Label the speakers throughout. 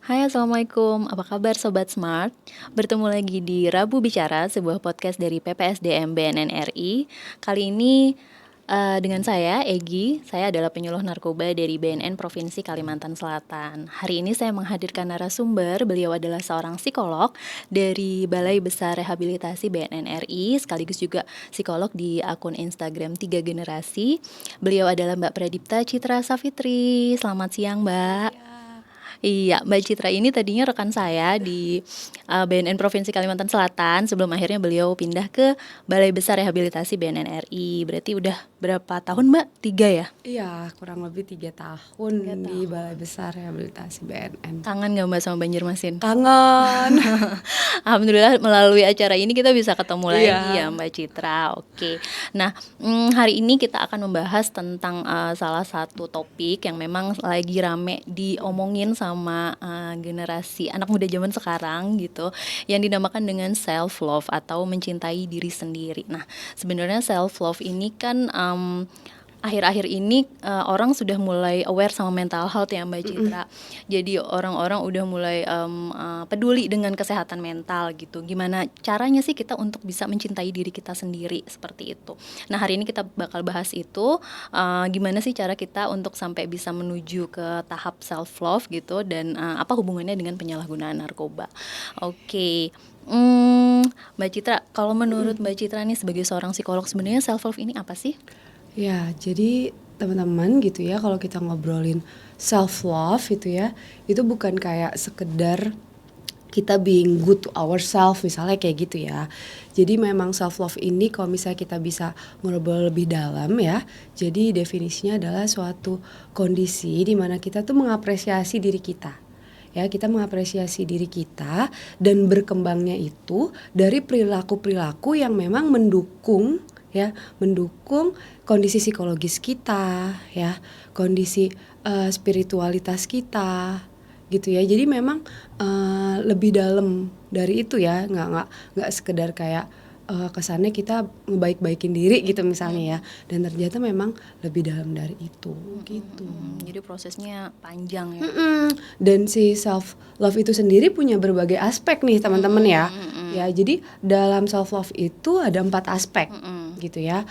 Speaker 1: Hai, Assalamualaikum. Apa kabar Sobat Smart? Bertemu lagi di Rabu Bicara, sebuah podcast dari PPSDM BNN RI. Kali ini dengan saya, Egi. Saya adalah penyuluh narkoba dari BNN Provinsi Kalimantan Selatan. Hari ini saya menghadirkan narasumber. Beliau adalah seorang psikolog dari Balai Besar Rehabilitasi BNN RI, sekaligus juga psikolog di akun Instagram 3 Generasi. Beliau adalah Mbak Pradipta Citra Safitri. Selamat siang, Mbak. Iya, Mbak Citra ini tadinya rekan saya di BNN Provinsi Kalimantan Selatan sebelum akhirnya beliau pindah ke Balai Besar Rehabilitasi BNN RI. Berarti udah berapa tahun, Mbak? 3 ya?
Speaker 2: Iya, kurang lebih 3 tahun
Speaker 1: 3
Speaker 2: di
Speaker 1: tahun.
Speaker 2: Balai Besar Rehabilitasi BNN.
Speaker 1: Kangen gak Mbak sama Banjarmasin?
Speaker 2: Kangen.
Speaker 1: Alhamdulillah melalui acara ini kita bisa ketemu lagi
Speaker 2: Iya.
Speaker 1: ya Mbak Citra. Oke. Nah, hari ini kita akan membahas tentang salah satu topik yang memang lagi rame diomongin sama generasi anak muda zaman sekarang gitu, yang dinamakan dengan self love atau mencintai diri sendiri. Nah, sebenarnya self love ini kan akhir-akhir ini orang sudah mulai aware sama mental health ya Mbak Citra. Jadi orang-orang udah mulai peduli dengan kesehatan mental gitu. Gimana caranya sih kita untuk bisa mencintai diri kita sendiri seperti itu. Nah, hari ini kita bakal bahas itu, gimana sih cara kita untuk sampai bisa menuju ke tahap self love gitu, dan apa hubungannya dengan penyalahgunaan narkoba. Oke. Mbak Citra, kalau menurut Mbak Citra nih sebagai seorang psikolog, sebenarnya self love ini apa sih?
Speaker 2: Ya, jadi teman-teman gitu ya, kalau kita ngobrolin self love itu ya, itu bukan kayak sekedar kita being good to ourselves misalnya kayak gitu ya. Jadi memang self love ini kalau misalnya kita bisa ngobrol lebih dalam ya, jadi definisinya adalah suatu kondisi di mana kita tuh mengapresiasi diri kita. Ya, kita mengapresiasi diri kita dan berkembangnya itu dari perilaku-perilaku yang memang mendukung kondisi psikologis kita ya, kondisi spiritualitas kita gitu ya. Jadi memang lebih dalam dari itu ya, nggak sekedar kayak kesannya kita ngebaik-baikin diri gitu misalnya ya, dan ternyata memang lebih dalam dari itu gitu.
Speaker 1: Jadi prosesnya panjang ya.
Speaker 2: Dan si self love itu sendiri punya berbagai aspek nih teman-teman ya. Ya, jadi dalam self love itu ada 4 aspek gitu ya.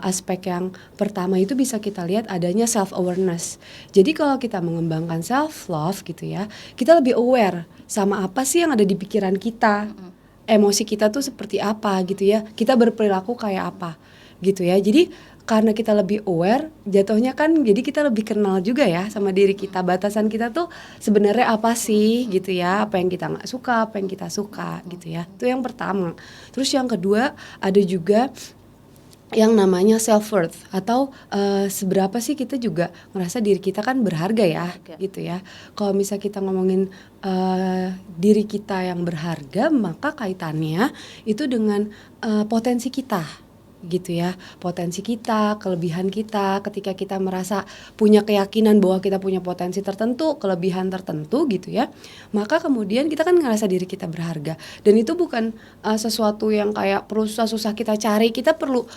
Speaker 2: Aspek yang pertama itu bisa kita lihat adanya self awareness. Jadi kalau kita mengembangkan self love gitu ya, kita lebih aware sama apa sih yang ada di pikiran kita. Emosi kita tuh seperti apa gitu ya. Kita berperilaku kayak apa gitu ya. Jadi karena kita lebih aware, jatuhnya kan jadi kita lebih kenal juga ya sama diri kita. Batasan kita tuh sebenarnya apa sih gitu ya. Apa yang kita nggak suka, apa yang kita suka gitu ya. Itu yang pertama. Terus yang kedua ada juga yang namanya self worth, atau seberapa sih kita juga ngerasa diri kita kan berharga ya gitu ya. Kalau misalnya kita ngomongin diri kita yang berharga, maka kaitannya itu dengan potensi kita gitu ya, potensi kita, kelebihan kita. Ketika kita merasa punya keyakinan bahwa kita punya potensi tertentu, kelebihan tertentu gitu ya, maka kemudian kita kan ngerasa diri kita berharga. Dan itu bukan sesuatu yang kayak perlu susah-susah kita cari. Kita perlu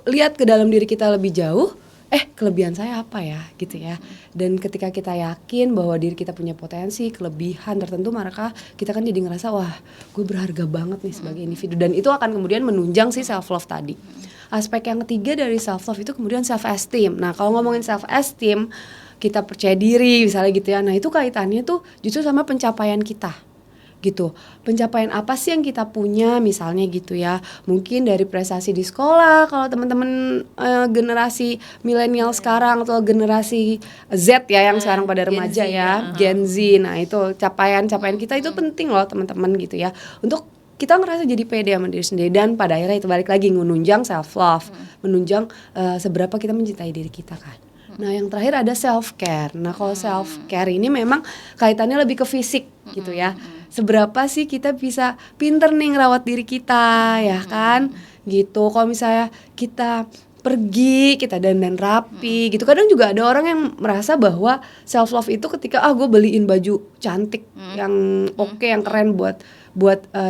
Speaker 2: lihat ke dalam diri kita lebih jauh. Kelebihan saya apa ya gitu ya. Dan ketika kita yakin bahwa diri kita punya potensi, kelebihan tertentu, maka kita kan jadi ngerasa wah, gue berharga banget nih sebagai individu. Dan itu akan kemudian menunjang si self love tadi. Aspek yang ketiga dari self love itu kemudian self esteem. Nah, kalau ngomongin self esteem, kita percaya diri misalnya gitu ya. Nah, itu kaitannya tuh justru sama pencapaian kita gitu. Pencapaian apa sih yang kita punya misalnya gitu ya. Mungkin dari prestasi di sekolah kalau teman-teman generasi milenial sekarang, atau generasi Z ya yang sekarang pada remaja ya, Gen Z. Nah, itu capaian-capaian kita itu penting loh teman-teman gitu ya. Untuk kita ngerasa jadi pede sama diri sendiri, dan pada akhirnya itu balik lagi menunjang self love, menunjang seberapa kita mencintai diri kita kan. Nah, yang terakhir ada self care. Nah, kalau self care ini memang kaitannya lebih ke fisik gitu ya. Seberapa sih kita bisa pinter nih ngerawat diri kita ya kan gitu. Kalau misalnya kita pergi, kita dandan rapi gitu. Kadang juga ada orang yang merasa bahwa self love itu ketika gue beliin baju cantik yang oke, yang keren buat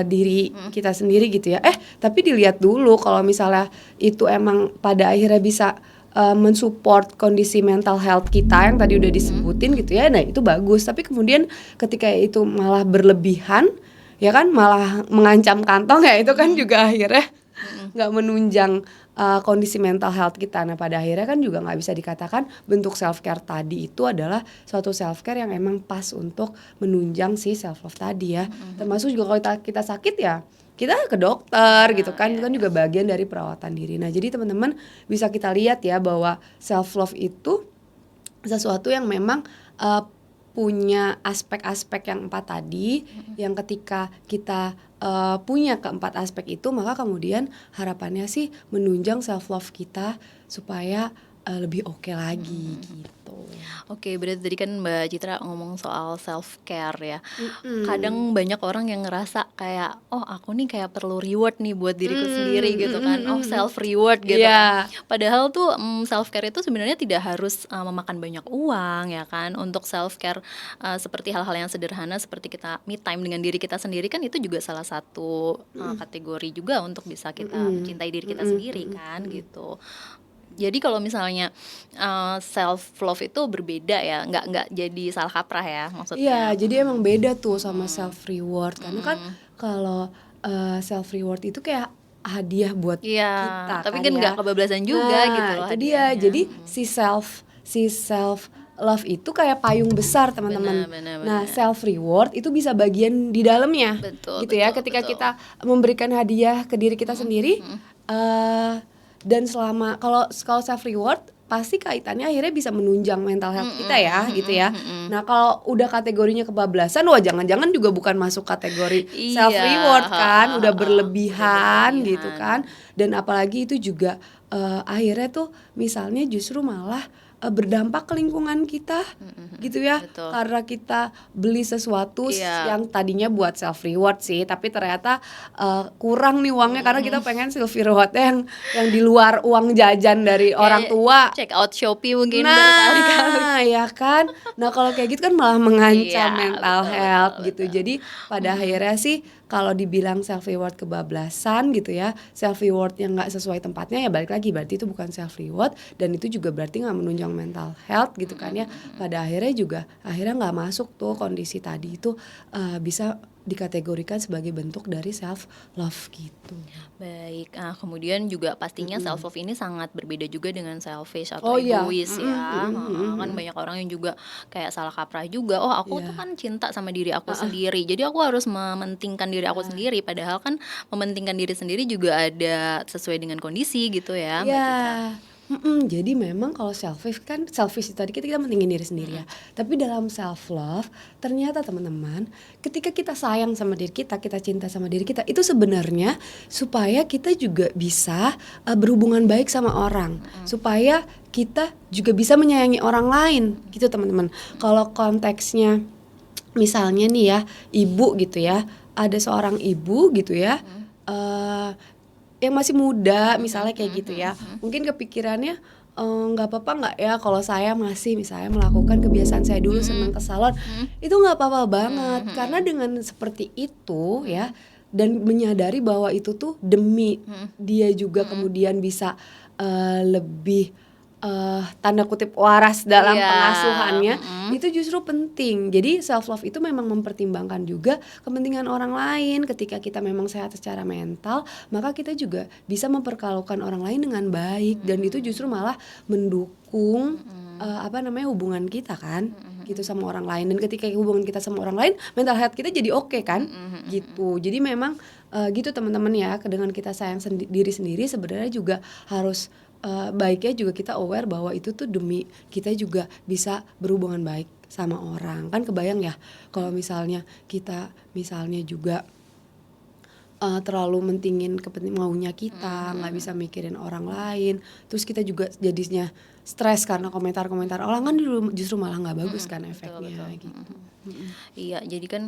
Speaker 2: diri kita sendiri gitu ya. Tapi dilihat dulu kalau misalnya itu emang pada akhirnya bisa mensupport kondisi mental health kita yang tadi udah disebutin gitu ya, nah itu bagus. Tapi kemudian ketika itu malah berlebihan, ya kan, malah mengancam kantong, ya itu kan juga akhirnya nggak menunjang kondisi mental health kita. Nah pada akhirnya kan juga nggak bisa dikatakan bentuk self care tadi itu adalah suatu self care yang emang pas untuk menunjang si self love tadi ya. Termasuk juga kalau kita sakit ya kita ke dokter gitu kan, itu kan juga bagian dari perawatan diri. Nah jadi teman-teman bisa kita lihat ya bahwa self love itu sesuatu yang memang punya aspek-aspek yang 4 tadi, yang ketika kita punya keempat aspek itu, maka kemudian harapannya sih menunjang self love kita supaya lebih oke lagi gitu.
Speaker 1: Oke, berarti tadi kan Mbak Citra ngomong soal self care ya. Kadang banyak orang yang ngerasa kayak, oh aku nih kayak perlu reward nih buat diriku sendiri gitu kan. Oh self reward gitu kan. Padahal tuh self care itu sebenarnya tidak harus memakan banyak uang ya kan. Untuk self care seperti hal-hal yang sederhana seperti kita me time dengan diri kita sendiri kan itu juga salah satu kategori juga untuk bisa kita mencintai diri kita sendiri kan gitu. Jadi kalau misalnya self love itu berbeda ya, nggak jadi salah kaprah ya
Speaker 2: Iya,
Speaker 1: maksudnya.
Speaker 2: jadi emang beda tuh sama self reward. Karena kan kalau self reward itu kayak hadiah buat
Speaker 1: Iya,
Speaker 2: kita
Speaker 1: tapi
Speaker 2: kan
Speaker 1: kan nggak
Speaker 2: ya.
Speaker 1: kebablasan juga gitu
Speaker 2: Nah,
Speaker 1: loh
Speaker 2: itu dia.
Speaker 1: hadiahnya.
Speaker 2: Jadi si self love itu kayak payung besar, teman-teman.
Speaker 1: Benar,
Speaker 2: Nah,
Speaker 1: benar.
Speaker 2: self reward itu bisa bagian di dalamnya.
Speaker 1: Betul,
Speaker 2: Gitu ya.
Speaker 1: betul,
Speaker 2: Ketika
Speaker 1: betul.
Speaker 2: kita memberikan hadiah ke diri kita sendiri, dan selama kalau self reward pasti kaitannya akhirnya bisa menunjang mental health kita ya gitu ya. Nah kalau udah kategorinya kebablasan, wah jangan-jangan juga bukan masuk kategori self
Speaker 1: Iya,
Speaker 2: reward kan, udah
Speaker 1: udah
Speaker 2: berlebihan gitu
Speaker 1: berlebihan.
Speaker 2: kan. Dan apalagi itu juga akhirnya tuh misalnya justru malah berdampak ke lingkungan kita gitu ya.
Speaker 1: Betul.
Speaker 2: Karena kita beli sesuatu
Speaker 1: Iya.
Speaker 2: yang tadinya buat self reward sih, tapi ternyata kurang nih uangnya karena kita pengen self rewardnya yang di luar uang jajan dari orang
Speaker 1: Kayak
Speaker 2: tua.
Speaker 1: check out Shopee mungkin berkali-kali.
Speaker 2: Nah, ya kan. Nah, kalau kayak gitu kan malah mengancam
Speaker 1: Iya,
Speaker 2: mental
Speaker 1: betul,
Speaker 2: health
Speaker 1: betul,
Speaker 2: gitu.
Speaker 1: betul.
Speaker 2: Jadi pada akhirnya sih kalau dibilang self reward kebablasan gitu ya, self reward yang nggak sesuai tempatnya, ya balik lagi berarti itu bukan self reward, dan itu juga berarti nggak menunjang mental health gitu kan ya. Pada akhirnya juga akhirnya nggak masuk tuh kondisi tadi itu bisa dikategorikan sebagai bentuk dari self love gitu.
Speaker 1: Baik, kemudian juga pastinya self love ini sangat berbeda juga dengan selfish atau
Speaker 2: Oh iya.
Speaker 1: egois ya. Kan banyak orang yang juga kayak salah kaprah juga. Oh aku tuh kan cinta sama diri aku sendiri, jadi aku harus mementingkan diri aku sendiri. Padahal kan mementingkan diri sendiri juga ada sesuai dengan kondisi gitu ya, Mbak Citra.
Speaker 2: Jadi memang kalau selfish kan, selfish itu tadi kita mentingin diri sendiri ya. Tapi dalam self love ternyata teman-teman, ketika kita sayang sama diri kita cinta sama diri kita, itu sebenarnya supaya kita juga bisa berhubungan baik sama orang, supaya kita juga bisa menyayangi orang lain gitu teman-teman. Kalau konteksnya misalnya nih ya, ibu gitu ya, ada seorang ibu gitu ya, yang masih muda misalnya kayak gitu ya, mungkin kepikirannya nggak apa-apa nggak ya kalau saya masih misalnya melakukan kebiasaan saya dulu, senang ke salon, itu nggak apa-apa banget. Karena dengan seperti itu ya, dan menyadari bahwa itu tuh demi dia juga kemudian bisa lebih tanda kutip waras dalam
Speaker 1: Iya,
Speaker 2: pengasuhannya, itu justru penting. Jadi self love itu memang mempertimbangkan juga kepentingan orang lain. Ketika kita memang sehat secara mental, maka kita juga bisa memperlakukan orang lain dengan baik, dan itu justru malah mendukung hubungan kita kan gitu sama orang lain. Dan ketika hubungan kita sama orang lain, mental health kita jadi oke kan gitu. Jadi memang gitu teman-teman ya, dengan kita sayang diri sendiri sebenarnya juga harus baiknya juga kita aware bahwa itu tuh demi kita juga bisa berhubungan baik sama orang. Kan kebayang ya kalau misalnya kita misalnya juga terlalu mentingin maunya kita, nggak bisa mikirin orang lain, terus kita juga jadinya stres karena komentar-komentar orang, kan justru malah nggak bagus kan efeknya.
Speaker 1: Betul.
Speaker 2: Gitu.
Speaker 1: Iya, jadi kan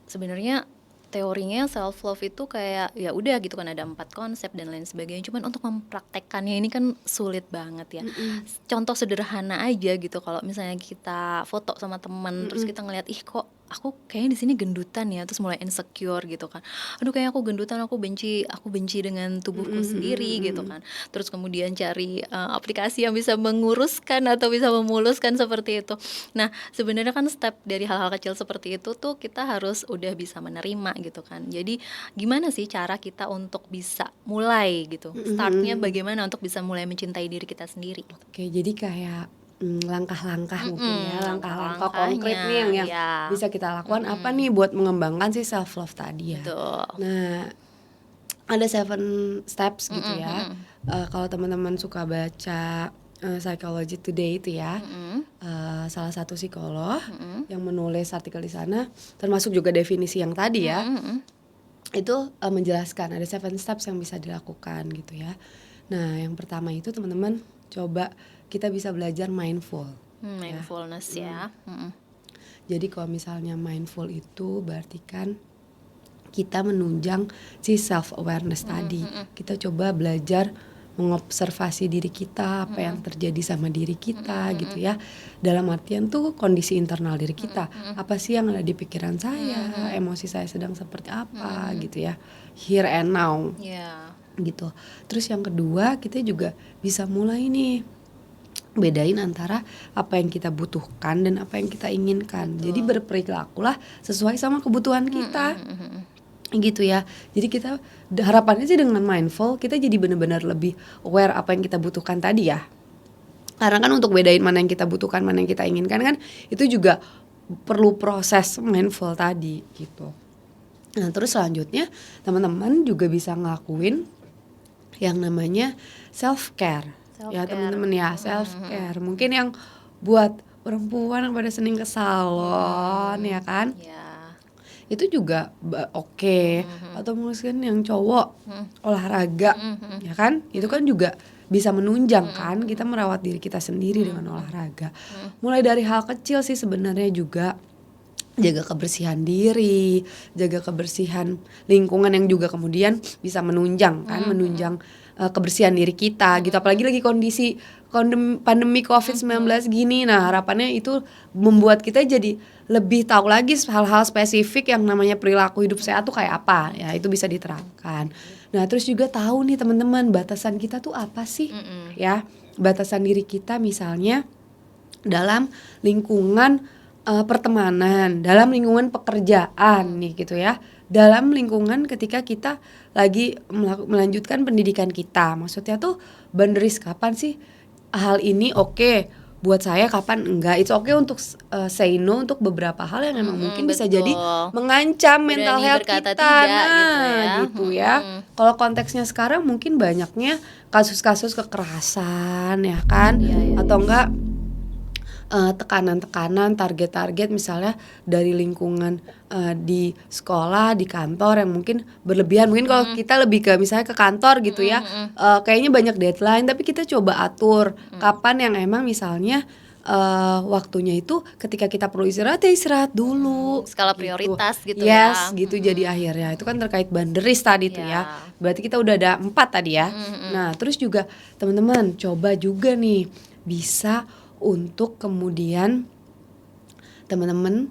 Speaker 1: sebenarnya teorinya self love itu kayak ya udah gitu kan, ada 4 konsep dan lain sebagainya. Cuman untuk mempraktekkannya ini kan sulit banget ya. Contoh sederhana aja gitu, kalau misalnya kita foto sama teman terus kita ngeliat ih kok aku kayaknya di sini gendutan ya, terus mulai insecure gitu kan. Aduh kayaknya aku gendutan, aku benci dengan tubuhku sendiri gitu kan. Terus kemudian cari aplikasi yang bisa menguruskan atau bisa memuluskan seperti itu. Nah, sebenarnya kan step dari hal-hal kecil seperti itu tuh kita harus udah bisa menerima gitu kan. Jadi gimana sih cara kita untuk bisa mulai gitu? Startnya bagaimana untuk bisa mulai mencintai diri kita sendiri?
Speaker 2: Oke, jadi kayak langkah-langkah mungkin ya, langkah-langkah konkret
Speaker 1: Langkah-langkahnya,
Speaker 2: nih yang
Speaker 1: ya.
Speaker 2: bisa kita lakukan apa nih buat mengembangkan si self love tadi ya.
Speaker 1: Betul.
Speaker 2: Nah, ada 7 steps gitu ya. Kalau teman-teman suka baca Psychology Today itu ya, salah satu psikolog yang menulis artikel di sana, termasuk juga definisi yang tadi ya, itu menjelaskan ada 7 steps yang bisa dilakukan gitu ya. Nah, yang pertama itu teman-teman coba kita bisa belajar mindful.
Speaker 1: Mindfulness ya.
Speaker 2: Jadi kalau misalnya mindful itu berarti kan kita menunjang si self awareness tadi. Kita coba belajar mengobservasi diri kita, apa yang terjadi sama diri kita gitu ya. Dalam artian tuh kondisi internal diri kita. Apa sih yang ada di pikiran saya, emosi saya sedang seperti apa gitu ya. Here and now.
Speaker 1: Ya.
Speaker 2: Gitu. Terus yang kedua, kita juga bisa mulai nih bedain antara apa yang kita butuhkan dan apa yang kita inginkan. Jadi berperilakulah sesuai sama kebutuhan kita. Gitu ya. Jadi kita harapannya sih dengan mindful kita jadi benar-benar lebih aware apa yang kita butuhkan tadi ya. Karena kan untuk bedain mana yang kita butuhkan, mana yang kita inginkan kan itu juga perlu proses mindful tadi gitu. Nah, terus selanjutnya teman-teman juga bisa ngelakuin yang namanya self care. Ya teman-teman ya, self care. Mungkin yang buat perempuan yang pada sering ke salon ya kan.
Speaker 1: Ya.
Speaker 2: Itu juga oke. Atau mungkin yang cowok olahraga ya kan. Itu kan juga bisa menunjang kan kita merawat diri kita sendiri dengan olahraga. Mulai dari hal kecil sih sebenarnya juga jaga kebersihan diri, jaga kebersihan lingkungan yang juga kemudian bisa menunjang kan, menunjang kebersihan diri kita gitu. Apalagi lagi kondisi pandemi COVID-19 gini. Nah, harapannya itu membuat kita jadi lebih tahu lagi hal-hal spesifik yang namanya perilaku hidup sehat tuh kayak apa. Ya, itu bisa diterapkan. Nah, terus juga tahu nih teman-teman batasan kita tuh apa sih? Ya, batasan diri kita misalnya dalam lingkungan pertemanan, dalam lingkungan pekerjaan nih gitu ya. Dalam lingkungan ketika kita lagi melanjutkan pendidikan kita. Maksudnya tuh boundaries kapan sih hal ini oke buat saya, kapan enggak. It's okay untuk say no untuk beberapa hal yang memang mungkin bisa jadi mengancam mental
Speaker 1: Berani
Speaker 2: health
Speaker 1: berkata
Speaker 2: kita.
Speaker 1: tidak
Speaker 2: Nah,
Speaker 1: gitu ya.
Speaker 2: Kalau konteksnya sekarang mungkin banyaknya kasus-kasus kekerasan ya kan, atau enggak tekanan-tekanan, target-target misalnya dari lingkungan di sekolah, di kantor yang mungkin berlebihan. Mungkin kalau kita lebih ke misalnya ke kantor gitu ya, kayaknya banyak deadline, tapi kita coba atur kapan yang emang misalnya waktunya itu ketika kita perlu istirahat ya istirahat dulu.
Speaker 1: Skala prioritas gitu
Speaker 2: yes,
Speaker 1: ya.
Speaker 2: gitu jadi akhirnya itu kan terkait boundaries tadi tuh ya. Berarti kita udah ada 4 tadi ya. Nah, terus juga teman-teman coba juga nih bisa untuk kemudian teman-teman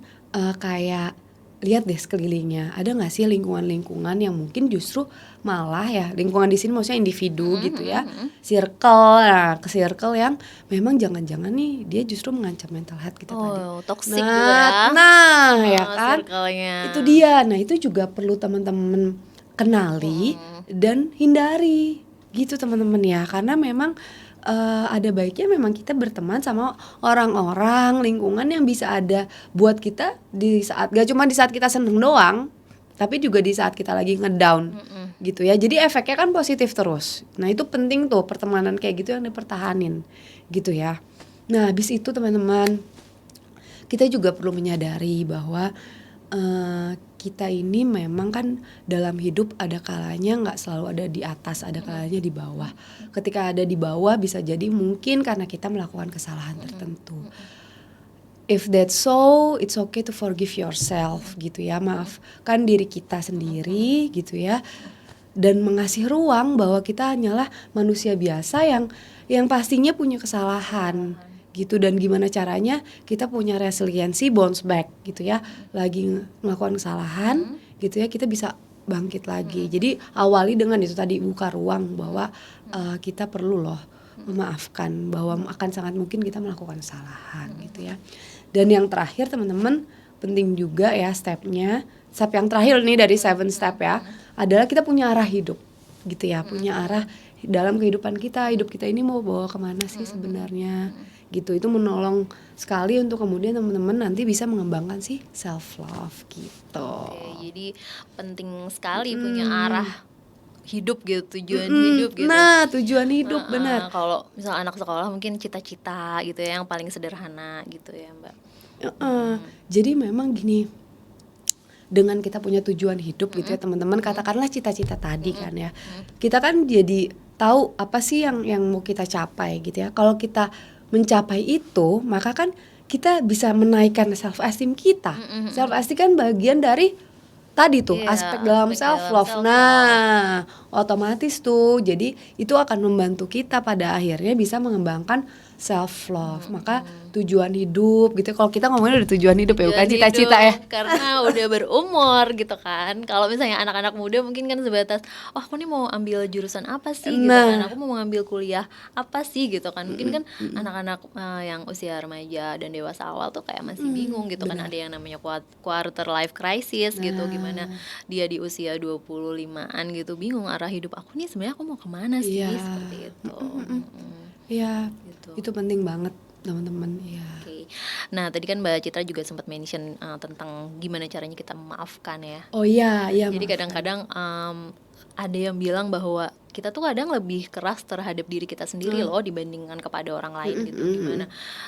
Speaker 2: kayak lihat deh sekelilingnya, ada nggak sih lingkungan-lingkungan yang mungkin justru malah ya, lingkungan di sini maksudnya individu gitu ya, circle, nah ke circle yang memang jangan-jangan nih dia justru mengancam mental health kita tadi.
Speaker 1: Toxic gitu ya.
Speaker 2: Nah ya kan,
Speaker 1: circle-nya.
Speaker 2: itu dia. Nah itu juga perlu teman-teman kenali dan hindari gitu teman-teman ya, karena memang ada baiknya memang kita berteman sama orang-orang lingkungan yang bisa ada buat kita di saat gak cuma di saat kita seneng doang, tapi juga di saat kita lagi ngedown gitu ya. Jadi efeknya kan positif terus. Nah itu penting tuh pertemanan kayak gitu yang dipertahanin gitu ya. Nah habis itu teman-teman kita juga perlu menyadari bahwa kita ini memang kan dalam hidup ada kalanya nggak selalu ada di atas, ada kalanya di bawah. Ketika ada di bawah bisa jadi mungkin karena kita melakukan kesalahan tertentu. If that's so, it's okay to forgive yourself gitu ya, maafkan diri kita sendiri gitu ya. Dan mengasih ruang bahwa kita hanyalah manusia biasa yang pastinya punya kesalahan gitu. Dan gimana caranya kita punya resiliensi bounce back gitu ya, lagi melakukan kesalahan gitu ya, kita bisa bangkit lagi. Jadi awali dengan itu tadi, buka ruang bahwa kita perlu loh memaafkan, bahwa akan sangat mungkin kita melakukan kesalahan gitu ya. Dan yang terakhir teman-teman, penting juga ya step yang terakhir nih dari 7 step ya, adalah kita punya arah hidup gitu ya, punya arah dalam kehidupan kita, hidup kita ini mau bawa kemana sih sebenarnya gitu. Itu menolong sekali untuk kemudian teman-teman nanti bisa mengembangkan sih self love gitu.
Speaker 1: Oke, jadi penting sekali punya arah hidup gitu, tujuan hidup gitu.
Speaker 2: Nah, tujuan hidup benar.
Speaker 1: Kalau misal anak sekolah mungkin cita-cita gitu ya, yang paling sederhana gitu ya Mbak.
Speaker 2: Jadi memang gini, dengan kita punya tujuan hidup gitu ya teman-teman, katakanlah cita-cita tadi kan ya, kita kan jadi tahu apa sih yang mau kita capai gitu ya. Kalau kita mencapai itu, maka kan kita bisa menaikkan self esteem kita. Self esteem kan bagian dari tadi tuh aspek dalam self love. Nah, otomatis tuh jadi itu akan membantu kita pada akhirnya bisa mengembangkan self love. Maka tujuan hidup gitu. Kalau kita ngomongin udah tujuan hidup ya, bukan cita-cita ya.
Speaker 1: Karena udah berumur gitu kan. Kalau misalnya anak-anak muda mungkin kan sebatas, oh aku nih mau ambil jurusan apa sih gitu kan. Aku mau ngambil kuliah apa sih gitu kan. Mungkin kan anak-anak yang usia remaja dan dewasa awal tuh kayak masih bingung gitu kan. Ada yang namanya quarter life crisis gitu. Gimana dia di usia 25-an gitu bingung arah hidup aku nih sebenarnya aku mau kemana sih, seperti itu.
Speaker 2: Iya,
Speaker 1: Gitu.
Speaker 2: itu penting banget teman-teman ya.
Speaker 1: Oke. Nah tadi kan Mbak Citra juga sempat mention tentang gimana caranya kita memaafkan ya.
Speaker 2: Oh iya,
Speaker 1: Jadi kadang-kadang ada yang bilang bahwa kita tuh kadang lebih keras terhadap diri kita sendiri loh dibandingkan kepada orang lain gitu.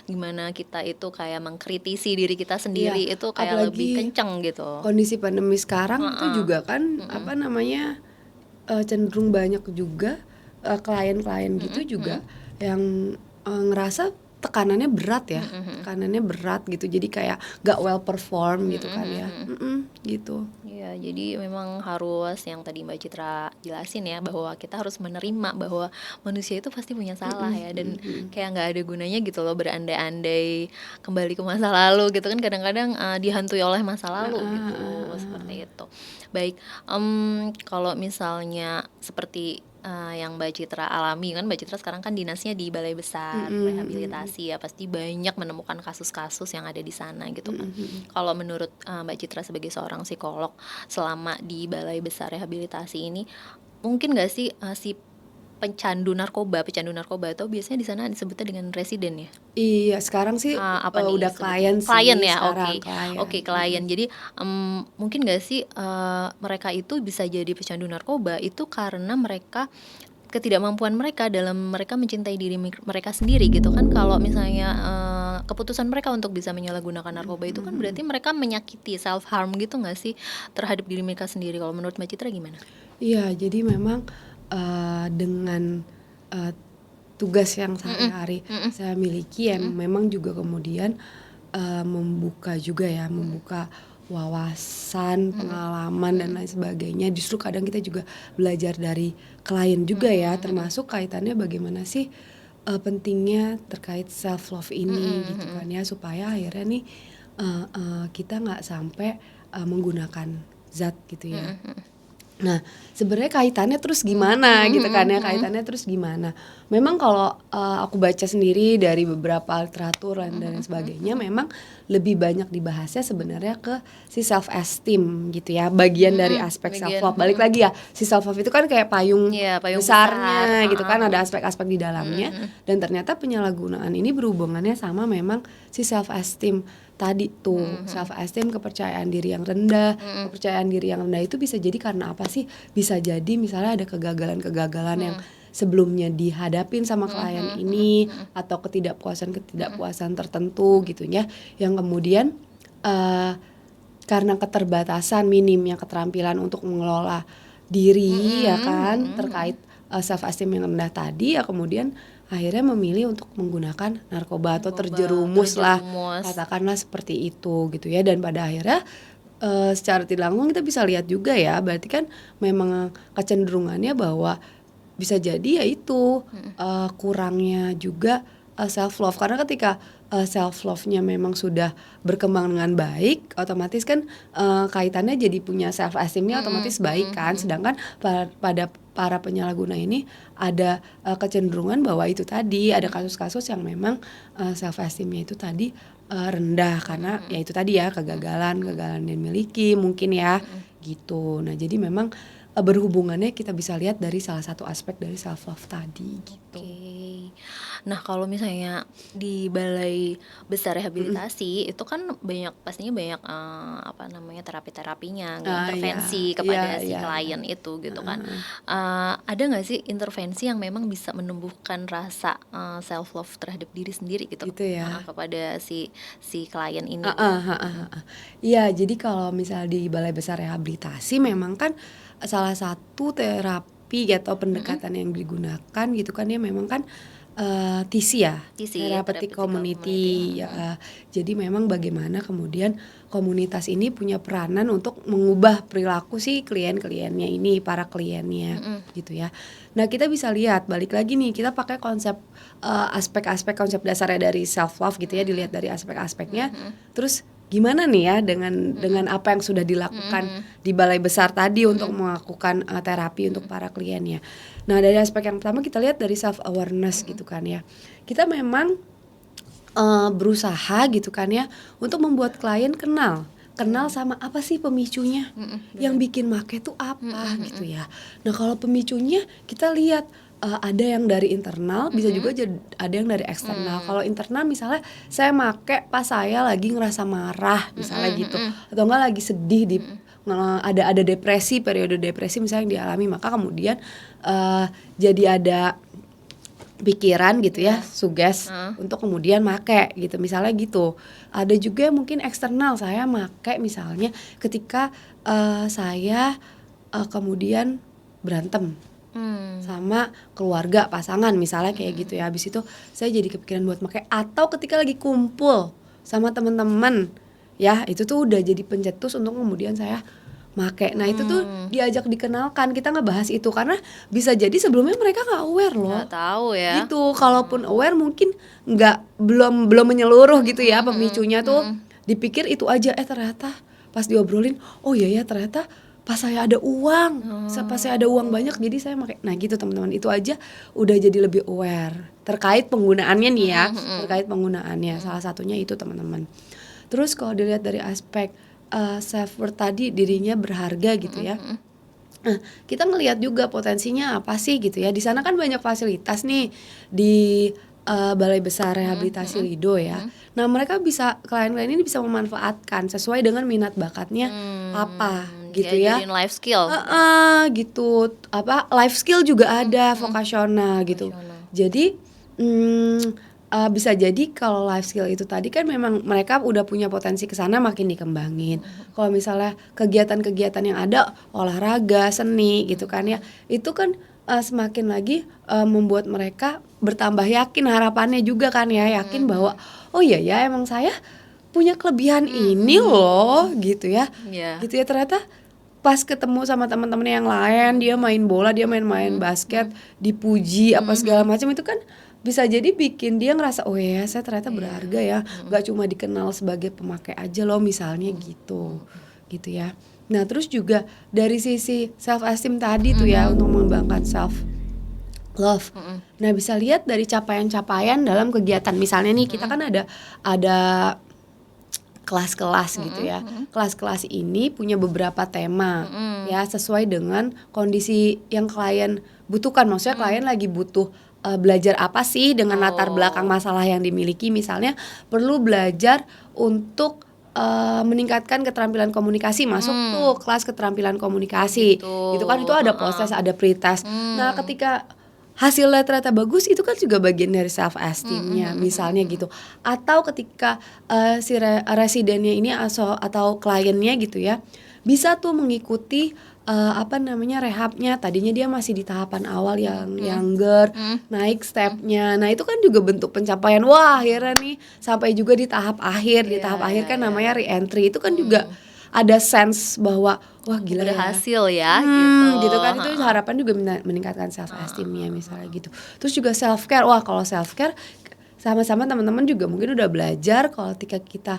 Speaker 1: Gimana kita itu kayak mengkritisi diri kita sendiri itu kayak lebih kenceng gitu.
Speaker 2: Kondisi pandemi sekarang itu juga kan apa namanya cenderung banyak juga klien-klien gitu juga yang ngerasa tekanannya berat ya, tekanannya berat gitu, jadi kayak gak well perform gitu kan ya, gitu.
Speaker 1: Ya, jadi memang harus yang tadi Mbak Citra jelasin ya, bahwa kita harus menerima bahwa manusia itu pasti punya salah ya, dan kayak nggak ada gunanya gitu loh berandai-andai kembali ke masa lalu gitu kan, kadang-kadang dihantui oleh masa lalu gitu, seperti itu. Baik, kalau misalnya seperti yang Mbak Citra alami kan, Mbak Citra sekarang kan dinasnya di Balai Besar Rehabilitasi ya, pasti banyak menemukan kasus-kasus yang ada di sana gitu kan. Kalau menurut Mbak Citra sebagai seorang psikolog, selama di Balai Besar Rehabilitasi ini, mungkin nggak sih si pecandu narkoba atau biasanya di sana disebutnya dengan residen ya?
Speaker 2: Iya, sekarang sih udah klien sih.
Speaker 1: Klien ya,
Speaker 2: sekarang,
Speaker 1: oke, klien. Jadi mungkin nggak sih mereka itu bisa jadi pecandu narkoba itu karena mereka ketidakmampuan mereka dalam mereka mencintai diri mereka sendiri gitu kan. Kalau misalnya keputusan mereka untuk bisa menyalahgunakan narkoba itu kan berarti mereka menyakiti, self harm gitu nggak sih terhadap diri mereka sendiri. Kalau menurut Mbak Citra gimana?
Speaker 2: Iya, jadi memang dengan tugas yang sehari-hari saya miliki yang memang juga kemudian membuka wawasan, pengalaman dan lain sebagainya. Justru kadang kita juga belajar dari klien juga ya, termasuk kaitannya bagaimana sih pentingnya terkait self love ini gitu kan ya, supaya akhirnya nih kita nggak sampai menggunakan zat gitu ya. Nah, sebenarnya kaitannya terus gimana gitu kan ya, kaitannya terus gimana. Memang kalau aku baca sendiri dari beberapa literatur dan sebagainya, memang lebih banyak dibahasnya sebenarnya ke si self esteem gitu ya, bagian dari aspek self love. Balik lagi ya, si self love itu kan kayak payung besarnya gitu kan, ada aspek-aspek di dalamnya. Dan ternyata penyalahgunaan ini berhubungannya sama memang si self esteem tadi tuh, self esteem, kepercayaan diri yang rendah. Kepercayaan diri yang rendah itu bisa jadi karena apa sih? Bisa jadi misalnya ada kegagalan-kegagalan yang sebelumnya dihadapin sama klien ini, atau ketidakpuasan tertentu gitu ya, yang kemudian karena keterbatasan minimnya keterampilan untuk mengelola diri ya kan, terkait self esteem yang rendah tadi ya, kemudian akhirnya memilih untuk menggunakan narkoba atau terjerumus lah, katakanlah seperti itu gitu ya. Dan pada akhirnya secara tidak langsung kita bisa lihat juga ya, berarti kan memang kecenderungannya bahwa bisa jadi ya itu kurangnya juga self love, karena ketika self love-nya memang sudah berkembang dengan baik, otomatis kan kaitannya jadi punya self esteem-nya otomatis baik kan. Sedangkan pada para penyalahguna ini ada kecenderungan bahwa itu tadi ada kasus-kasus yang memang self esteem-nya itu tadi rendah karena ya itu tadi ya kegagalan yang dimiliki mungkin ya gitu. Nah jadi memang berhubungannya kita bisa lihat dari salah satu aspek dari self love tadi gitu.
Speaker 1: Oke. Nah, kalau misalnya di balai besar rehabilitasi itu kan pastinya banyak apa namanya terapi-terapinya,
Speaker 2: Iya,
Speaker 1: intervensi
Speaker 2: iya,
Speaker 1: kepada si
Speaker 2: iya, iya.
Speaker 1: klien itu gitu kan. Ada nggak sih intervensi yang memang bisa menumbuhkan rasa self love terhadap diri sendiri gitu?
Speaker 2: Gitu ya.
Speaker 1: Kepada si si klien ini
Speaker 2: Heeh,
Speaker 1: gitu.
Speaker 2: heeh, heeh. Iya, jadi kalau misal di Balai Besar Rehabilitasi memang kan salah satu terapi atau pendekatan yang digunakan gitu kan ya memang kan TC ya,
Speaker 1: TC,
Speaker 2: Therapeutic
Speaker 1: therapeutic community.
Speaker 2: Community ya. Jadi memang bagaimana kemudian komunitas ini punya peranan untuk mengubah perilaku si klien-kliennya ini, para kliennya gitu ya. Nah, kita bisa lihat balik lagi nih kita pakai konsep aspek-aspek konsep dasarnya dari self love gitu ya, dilihat dari aspek-aspeknya. Terus gimana nih ya dengan apa yang sudah dilakukan di balai besar tadi untuk melakukan terapi untuk para kliennya. Nah, dari aspek yang pertama kita lihat dari self awareness gitu kan ya. Kita memang berusaha gitu kan ya untuk membuat klien kenal sama apa sih pemicunya, yang bikin make tuh apa gitu ya. Nah kalau pemicunya kita lihat ada yang dari internal, bisa juga ada yang dari eksternal. Kalau internal misalnya saya make pas saya lagi ngerasa marah misalnya gitu, atau enggak lagi sedih ada depresi, periode depresi misalnya yang dialami, maka kemudian jadi ada pikiran gitu ya, suges untuk kemudian make gitu, misalnya gitu. Ada juga yang mungkin eksternal, saya make misalnya ketika saya kemudian berantem sama keluarga, pasangan misalnya kayak gitu ya. Habis itu saya jadi kepikiran buat make, atau ketika lagi kumpul sama teman-teman ya, itu tuh udah jadi pencetus untuk kemudian saya make. Nah itu tuh diajak dikenalkan, kita ngebahas itu karena bisa jadi sebelumnya mereka nggak aware loh.
Speaker 1: Nggak tahu ya.
Speaker 2: Gitu, kalaupun aware mungkin belum menyeluruh gitu ya pemicunya tuh. Dipikir itu aja, ternyata pas diobrolin, oh iya ya ternyata pas saya ada uang, pas saya ada uang banyak jadi saya make. Nah gitu teman-teman, itu aja udah jadi lebih aware terkait penggunaannya nih ya, terkait penggunaannya. Salah satunya itu teman-teman. Terus kalau dilihat dari aspek self worth tadi, dirinya berharga gitu ya. Nah, kita ngelihat juga potensinya apa sih gitu ya. Di sana kan banyak fasilitas nih di Balai Besar Rehabilitasi Lido ya. Nah, mereka klien-klien ini bisa memanfaatkan sesuai dengan minat bakatnya apa gitu ya.
Speaker 1: Jadiin life skill.
Speaker 2: Gitu. Life skill juga ada, vokasional gitu. Jadi bisa jadi kalau life skill itu tadi kan memang mereka udah punya potensi ke sana, makin dikembangin. Kalau misalnya kegiatan-kegiatan yang ada, olahraga, seni gitu kan ya, itu kan semakin lagi membuat mereka bertambah yakin, harapannya juga kan ya, yakin bahwa oh iya ya emang saya punya kelebihan ini loh gitu ya. Gitu ya, ternyata pas ketemu sama teman-teman yang lain, dia main bola, dia main basket, dipuji apa segala macam, itu kan bisa jadi bikin dia ngerasa oh ya saya ternyata berharga ya, nggak cuma dikenal sebagai pemakai aja loh misalnya gitu ya. Nah terus juga dari sisi self esteem tadi tuh ya, untuk mengembangkan self love. Nah bisa lihat dari capaian-capaian dalam kegiatan, misalnya nih kita kan ada kelas-kelas gitu ya. Kelas-kelas ini punya beberapa tema ya, sesuai dengan kondisi yang klien butuhkan. Maksudnya klien lagi butuh belajar apa sih dengan latar belakang masalah yang dimiliki. Misalnya perlu belajar untuk meningkatkan keterampilan komunikasi, masuk tuh kelas keterampilan komunikasi gitu kan, itu ada proses, ada pretest. Nah ketika hasilnya ternyata bagus, itu kan juga bagian dari self esteemnya misalnya gitu. Atau ketika si residennya ini atau kliennya gitu ya, bisa tuh mengikuti rehabnya. Tadinya dia masih di tahapan awal yang younger, naik stepnya. Nah itu kan juga bentuk pencapaian. Wah akhirnya nih sampai juga di tahap akhir. Di tahap akhir kan namanya re-entry. Itu kan juga ada sense bahwa wah gila ya,
Speaker 1: berhasil ya
Speaker 2: gitu kan. Itu harapan juga meningkatkan self esteemnya misalnya gitu. Terus juga self care. Wah kalau self care sama-sama teman-teman juga mungkin udah belajar kalau ketika kita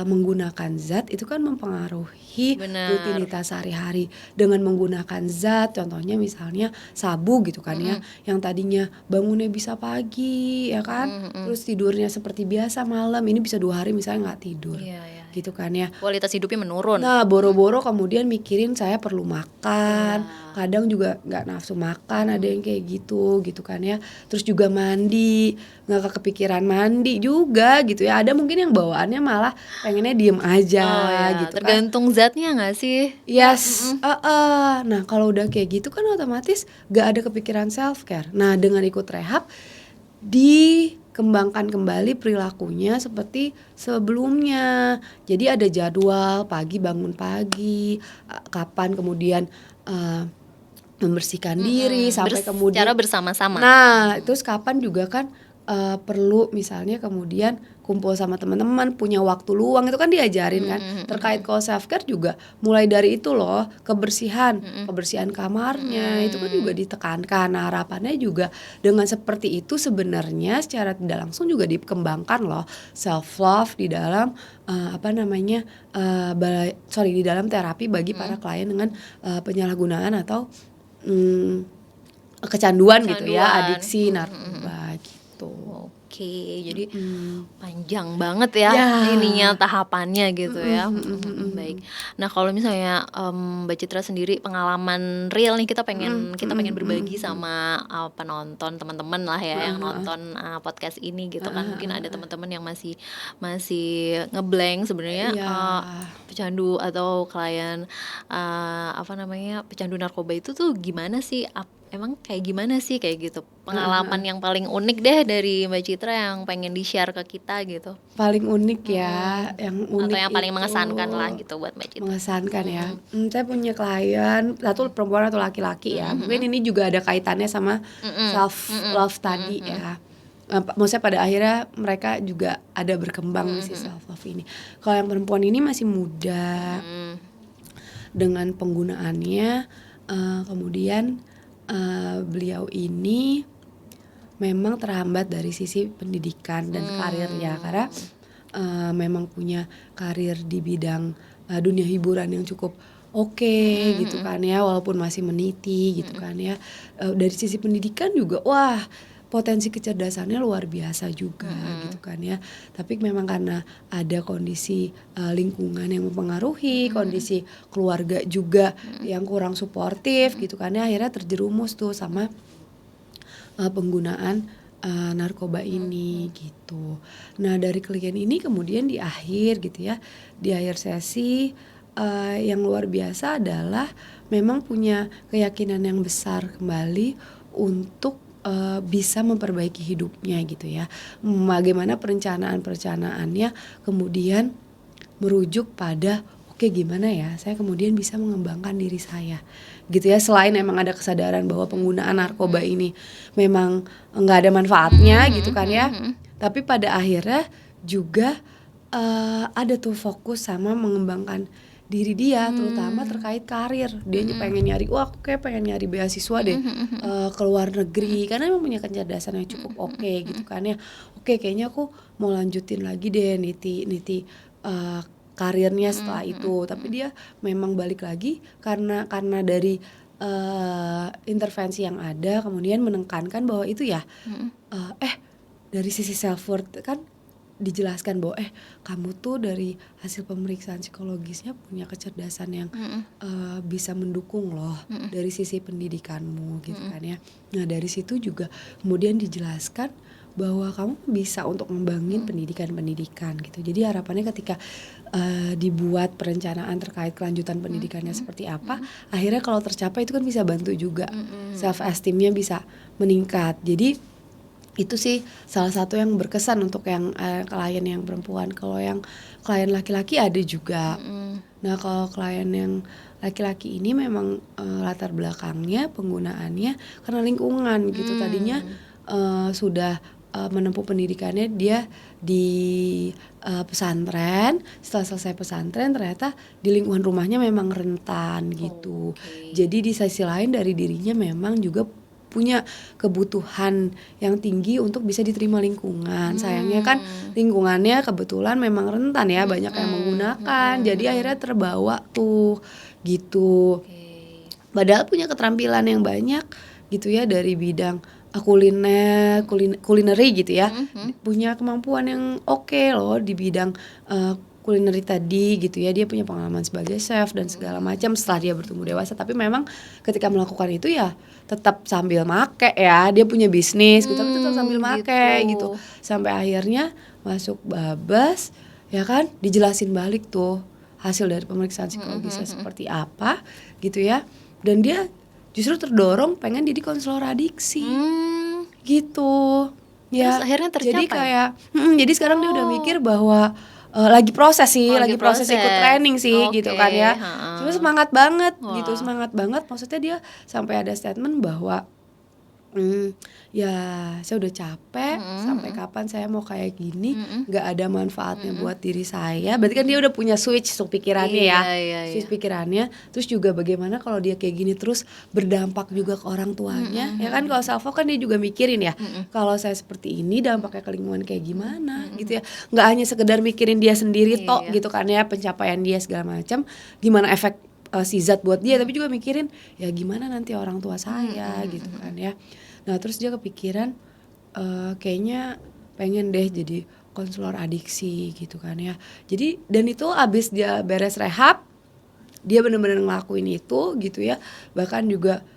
Speaker 2: menggunakan zat itu kan mempengaruhi
Speaker 1: Benar.
Speaker 2: rutinitas sehari-hari. Dengan menggunakan zat, contohnya misalnya sabu gitu kan ya, yang tadinya bangunnya bisa pagi ya kan, terus tidurnya seperti biasa malam, ini bisa 2 hari misalnya nggak tidur,
Speaker 1: Iya.
Speaker 2: gitu kan ya.
Speaker 1: Kualitas hidupnya menurun.
Speaker 2: Nah, boro-boro kemudian mikirin saya perlu makan,
Speaker 1: Iya.
Speaker 2: kadang juga nggak nafsu makan, ada yang kayak gitu kan ya. Terus juga mandi, nggak kepikiran mandi juga gitu ya. Ada mungkin yang bawaannya malah pengennya diem aja
Speaker 1: Oh ya,
Speaker 2: gitu kan.
Speaker 1: tergantung zatnya nggak sih?
Speaker 2: Yes, Nah kalau udah kayak gitu kan otomatis gak ada kepikiran self care. Nah dengan ikut rehab dikembangkan kembali perilakunya seperti sebelumnya. Jadi ada jadwal pagi bangun pagi, kapan kemudian membersihkan diri sampai kemudian
Speaker 1: Secara bersama-sama.
Speaker 2: Nah, terus kapan juga kan perlu misalnya kemudian kumpul sama teman-teman, punya waktu luang itu kan diajarin kan. Terkait kalau self care juga mulai dari itu loh, kebersihan kamarnya itu kan juga ditekankan. Nah, harapannya juga dengan seperti itu sebenarnya secara tidak langsung juga dikembangkan loh self love di dalam di dalam terapi bagi para klien dengan penyalahgunaan atau kecanduan gitu ya, adiksi narkoba gitu.
Speaker 1: Oke, jadi panjang banget ya, ininya tahapannya gitu ya. Baik. Nah kalau misalnya Mbak Citra sendiri pengalaman real nih, kita pengen berbagi sama penonton teman-teman lah ya yang nonton podcast ini gitu kan. Mungkin ada teman-teman yang masih ngeblank sebenarnya pecandu atau klien pecandu narkoba itu tuh gimana sih? Emang kayak gimana sih kayak gitu, pengalaman yang paling unik deh dari Mbak Citra yang pengen di-share ke kita gitu.
Speaker 2: Paling unik ya, yang unik
Speaker 1: atau yang paling
Speaker 2: itu
Speaker 1: mengesankan lah gitu buat Mbak Citra.
Speaker 2: mengesankan ya. Saya punya klien satu perempuan atau laki-laki ya. Mungkin ini juga ada kaitannya sama self love tadi ya. Maksudnya pada akhirnya mereka juga ada berkembang si self love ini. Kalau yang perempuan ini masih muda, dengan penggunaannya kemudian beliau ini memang terhambat dari sisi pendidikan dan karirnya karena memang punya karir di bidang dunia hiburan yang cukup oke gitu kan ya, walaupun masih meniti gitu kan ya. Dari sisi pendidikan juga wah potensi kecerdasannya luar biasa juga gitu kan ya. Tapi memang karena ada kondisi lingkungan yang mempengaruhi, kondisi keluarga juga yang kurang suportif gitu kan ya, akhirnya terjerumus tuh sama penggunaan narkoba ini gitu. Nah dari klien ini kemudian di akhir gitu ya, di akhir sesi yang luar biasa adalah memang punya keyakinan yang besar kembali untuk bisa memperbaiki hidupnya gitu ya. Bagaimana perencanaannya kemudian merujuk pada oke, gimana ya saya kemudian bisa mengembangkan diri saya gitu ya. Selain emang ada kesadaran bahwa penggunaan narkoba ini memang nggak ada manfaatnya gitu kan ya, tapi pada akhirnya juga ada tuh fokus sama mengembangkan diri dia, terutama terkait karir. Dia pengen nyari, wah aku kayak pengen nyari beasiswa deh ke luar negeri karena emang punya kecerdasan yang cukup oke gitu kan ya. Oke, kayaknya aku mau lanjutin lagi deh niti karirnya setelah itu. Tapi dia memang balik lagi karena dari intervensi yang ada kemudian menekankan bahwa itu ya dari sisi self worth kan dijelaskan bahwa kamu tuh dari hasil pemeriksaan psikologisnya punya kecerdasan yang bisa mendukung loh dari sisi pendidikanmu gitu kan ya. Nah dari situ juga kemudian dijelaskan bahwa kamu bisa untuk ngembangin pendidikan gitu. Jadi harapannya ketika dibuat perencanaan terkait kelanjutan pendidikannya seperti apa, akhirnya kalau tercapai itu kan bisa bantu juga self esteemnya bisa meningkat. Jadi itu sih salah satu yang berkesan untuk yang klien yang perempuan. Kalau yang klien laki-laki ada juga. Nah kalau klien yang laki-laki ini memang latar belakangnya penggunaannya karena lingkungan gitu. Tadinya sudah menempuh pendidikannya dia di pesantren. Setelah selesai pesantren ternyata di lingkungan rumahnya memang rentan gitu. Jadi di sisi lain dari dirinya memang juga punya kebutuhan yang tinggi untuk bisa diterima lingkungan. Sayangnya kan lingkungannya kebetulan memang rentan ya, banyak yang menggunakan, jadi akhirnya terbawa tuh gitu.
Speaker 1: Oke.
Speaker 2: Padahal punya keterampilan yang banyak gitu ya dari bidang kulineri gitu ya, punya kemampuan yang oke loh di bidang kulineri tadi gitu ya. Dia punya pengalaman sebagai chef dan segala macam setelah dia bertumbuh dewasa. Tapi memang ketika melakukan itu ya tetap sambil make ya, dia punya bisnis gitu tapi tetap sambil make gitu. Sampai akhirnya masuk Babas ya kan, dijelasin balik tuh hasil dari pemeriksaan psikologisnya seperti apa gitu ya. Dan dia justru terdorong pengen jadi konselor adiksi gitu ya.
Speaker 1: Terus akhirnya
Speaker 2: Jadi
Speaker 1: tercapai?
Speaker 2: kayak jadi sekarang dia udah mikir bahwa lagi proses sih,
Speaker 1: Lagi
Speaker 2: lagi proses ikut
Speaker 1: proses.
Speaker 2: training sih gitu kan ya.
Speaker 1: Heeh.
Speaker 2: Cuma semangat banget gitu,
Speaker 1: Wah.
Speaker 2: semangat banget. Maksudnya dia sampai ada statement bahwa ya saya udah capek, sampai kapan saya mau kayak gini, nggak ada manfaatnya buat diri saya. Berarti kan dia udah punya switch tuh pikirannya ya,
Speaker 1: Iya.
Speaker 2: switch pikirannya. Terus juga bagaimana kalau dia kayak gini terus berdampak juga ke orang tuanya, ya kan. Kalau self love kan dia juga mikirin ya, kalau saya seperti ini dampaknya ke lingkungan kayak gimana gitu ya. Nggak hanya sekedar mikirin dia sendiri tok
Speaker 1: Iya.
Speaker 2: gitu kan ya, pencapaian dia segala macam, gimana efek si zat buat dia, tapi juga mikirin ya gimana nanti orang tua saya gitu kan ya. Nah terus dia kepikiran kayaknya pengen deh jadi konselor adiksi gitu kan ya. Jadi dan itu abis dia beres rehab, dia benar-benar ngelakuin itu gitu ya. Bahkan juga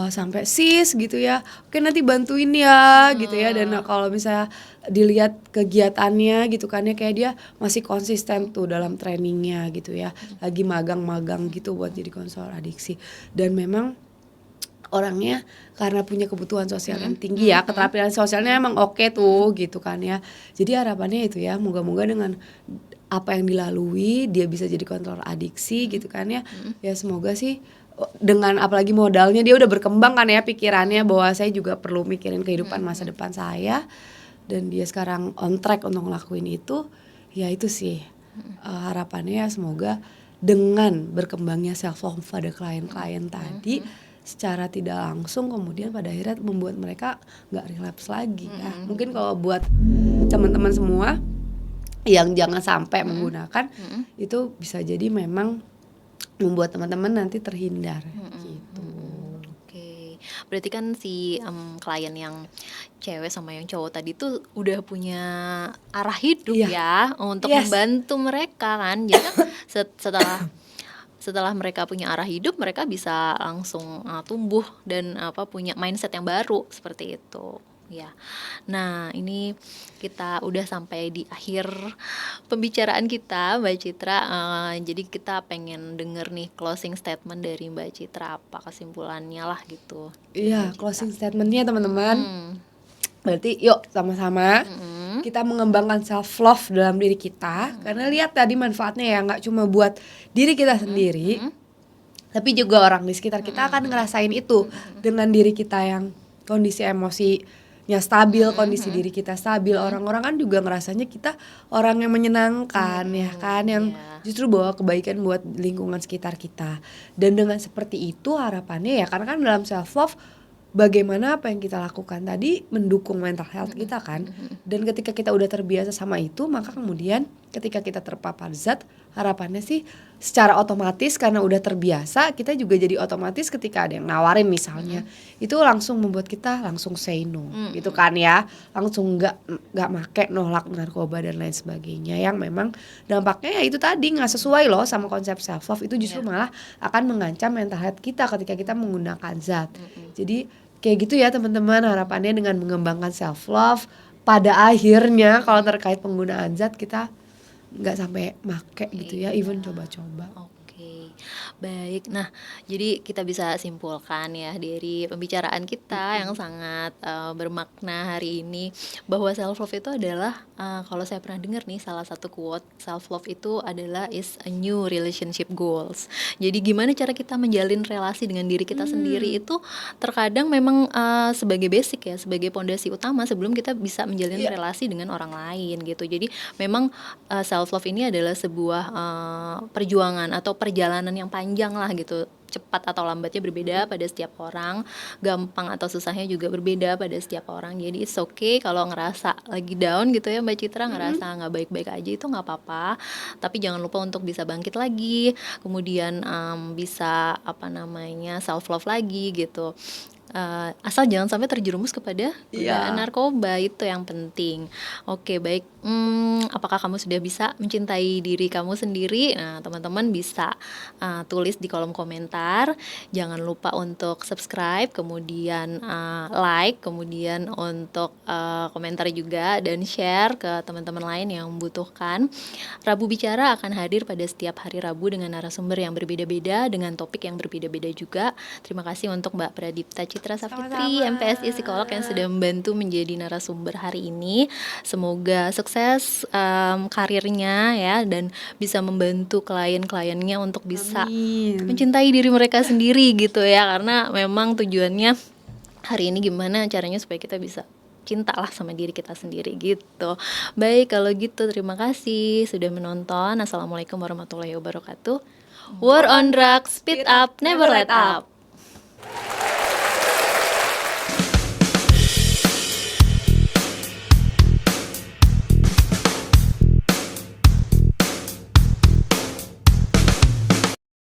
Speaker 2: sampai sis gitu ya, oke nanti bantuin ya gitu ya. Dan kalau misalnya dilihat kegiatannya gitu kan ya, kayak dia masih konsisten tuh dalam trainingnya gitu ya. Lagi magang-magang gitu buat jadi konselor adiksi. Dan memang orangnya karena punya kebutuhan sosial yang tinggi ya, keterampilan sosialnya emang oke tuh gitu kan ya. Jadi harapannya itu ya, moga-moga dengan apa yang dilalui dia bisa jadi konselor adiksi gitu kan ya. Ya semoga sih dengan apalagi modalnya dia udah berkembang kan ya pikirannya, bahwa saya juga perlu mikirin kehidupan masa depan saya, dan dia sekarang on track untuk ngelakuin itu. Ya itu sih harapannya ya, semoga dengan berkembangnya self love pada klien-klien tadi secara tidak langsung kemudian pada akhirnya membuat mereka nggak relapse lagi ya. Mungkin kalau buat teman-teman semua yang jangan sampai menggunakan itu, bisa jadi memang membuat teman-teman nanti terhindar gitu.
Speaker 1: Oke. Berarti kan si klien yang cewek sama yang cowok tadi tuh udah punya arah hidup
Speaker 2: Iya.
Speaker 1: ya untuk
Speaker 2: Yes.
Speaker 1: membantu mereka kan. Jadi kan setelah mereka punya arah hidup, mereka bisa langsung tumbuh dan punya mindset yang baru seperti itu ya. Nah ini kita udah sampai di akhir pembicaraan kita Mbak Citra. Jadi kita pengen denger nih closing statement dari Mbak Citra, apa kesimpulannya lah gitu.
Speaker 2: Iya, closing statementnya teman-teman.
Speaker 1: Hmm.
Speaker 2: Berarti yuk sama-sama kita mengembangkan self love dalam diri kita. Karena lihat tadi manfaatnya ya, nggak cuma buat diri kita sendiri, tapi juga orang di sekitar kita akan ngerasain itu dengan diri kita yang kondisi emosinya stabil, kondisi diri kita stabil. Orang-orang kan juga ngerasanya kita orang yang menyenangkan ya kan, yang justru bawa kebaikan buat lingkungan sekitar kita. Dan dengan seperti itu harapannya ya, karena kan dalam self love bagaimana apa yang kita lakukan tadi mendukung mental health kita kan. Dan ketika kita udah terbiasa sama itu, maka kemudian ketika kita terpapar zat, harapannya sih secara otomatis karena udah terbiasa, kita juga jadi otomatis ketika ada yang nawarin misalnya, itu langsung membuat kita langsung say no gitu kan ya. Langsung nggak make, nolak narkoba dan lain sebagainya, yang memang dampaknya ya itu tadi nggak sesuai loh sama konsep self love. Itu justru malah akan mengancam mental health kita ketika kita menggunakan zat. Jadi kayak gitu ya teman-teman, harapannya dengan mengembangkan self love, pada akhirnya kalau terkait penggunaan zat kita nggak sampai make gitu ya, even coba-coba.
Speaker 1: Oke, baik. Nah, jadi kita bisa simpulkan ya dari pembicaraan kita yang sangat bermakna hari ini, bahwa self love itu adalah kalau saya pernah dengar nih salah satu quote, self love itu adalah is a new relationship goals. Jadi gimana cara kita menjalin relasi dengan diri kita sendiri itu terkadang memang sebagai basic ya, sebagai pondasi utama sebelum kita bisa menjalin relasi dengan orang lain gitu. Jadi memang self love ini adalah sebuah perjuangan atau perjalanan yang panjang lah gitu, cepat atau lambatnya berbeda pada setiap orang, gampang atau susahnya juga berbeda pada setiap orang. Jadi it's okay kalau ngerasa lagi down gitu ya Mbak Citra, ngerasa nggak baik-baik aja itu nggak apa-apa. Tapi jangan lupa untuk bisa bangkit lagi, kemudian bisa apa namanya self love lagi gitu. Asal jangan sampai terjerumus kepada godaan
Speaker 2: Iya.
Speaker 1: narkoba, itu yang penting. Oke, baik. Apakah kamu sudah bisa mencintai diri kamu sendiri? Nah, teman-teman bisa tulis di kolom komentar. Jangan lupa untuk subscribe, kemudian like, kemudian untuk komentar juga dan share ke teman-teman lain yang membutuhkan. Rabu Bicara akan hadir pada setiap hari Rabu dengan narasumber yang berbeda-beda, dengan topik yang berbeda-beda juga. Terima kasih untuk Mbak Pradipta Citra Safitri,
Speaker 2: Sama-sama.
Speaker 1: MPSI Psikolog yang sudah membantu menjadi narasumber hari ini. Semoga sukses karirnya ya, dan bisa membantu klien-kliennya untuk bisa
Speaker 2: Amin.
Speaker 1: mencintai diri mereka sendiri gitu ya, karena memang tujuannya hari ini gimana caranya supaya kita bisa cinta lah sama diri kita sendiri gitu. Baik, kalau gitu terima kasih sudah menonton. Assalamualaikum warahmatullahi wabarakatuh. War on drugs, speed up, never let up.